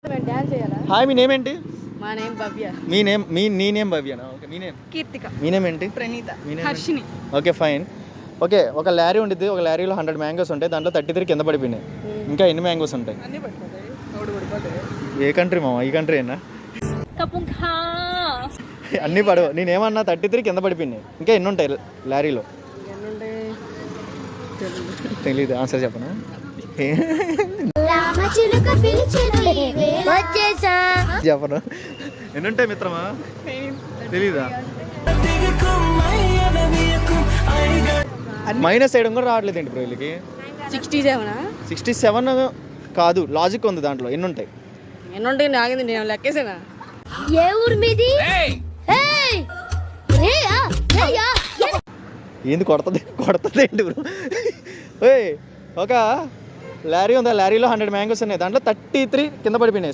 Dance చేయాలా? Hi, మీ name ఏంటి? మా నేమ్ భవ్య. నీ నేమ్ భవ్యనా? ఓకే, మీ నేమ్ కీర్తిక. మీ నేమ్ ఏంటి? ప్రణీత. మీ name Harshini. Okay, fine. Okay, ఒక లారీ ఉండిద్ది. ఒక లారీలో 100 మ్యాంగోస్ ఉంటాయి. దాంట్లో 33 కింద పడిపోయినాయి. ఇంకా ఎన్ని మ్యాంగోస్ ఉంటాయి? అన్నీ పడిపోతాయి. ఒకటి పడిపోతాయి. ఏ కంట్రీ మామ? ఈ కంట్రీ అయినా అన్నీ పడవు. నేనేమన్నా 33 కింద పడిపోయినాయి. ఇంకా ఎన్ని ఉంటాయి లారీలో? తెలీదు. ఆన్సర్ చెప్పనా? చెప్పను. ఎన్ని ఉంటాయి మిత్రమా? తెలీదా? మైనస్ చేయడం కూడా రావట్లేదు ఏంటి బ్రో వీళ్ళకి? 67 కాదు, లాజిక్ ఉంది దాంట్లో. ఎన్ని ఉంటాయి? ఎన్ని ఉంటాయి? నాగింది, నేను లెక్కేసానా? ఏ ఊరు మీది? ఏంది కొడుతుంది ఏంటి బ్రో? ఓయ్, ఒక లారీ ఉంది. ఆ లారీలో 100 మ్యాంగోస్ ఉన్నాయి. దాంట్లో 33 కింద పడిపోయినాయి.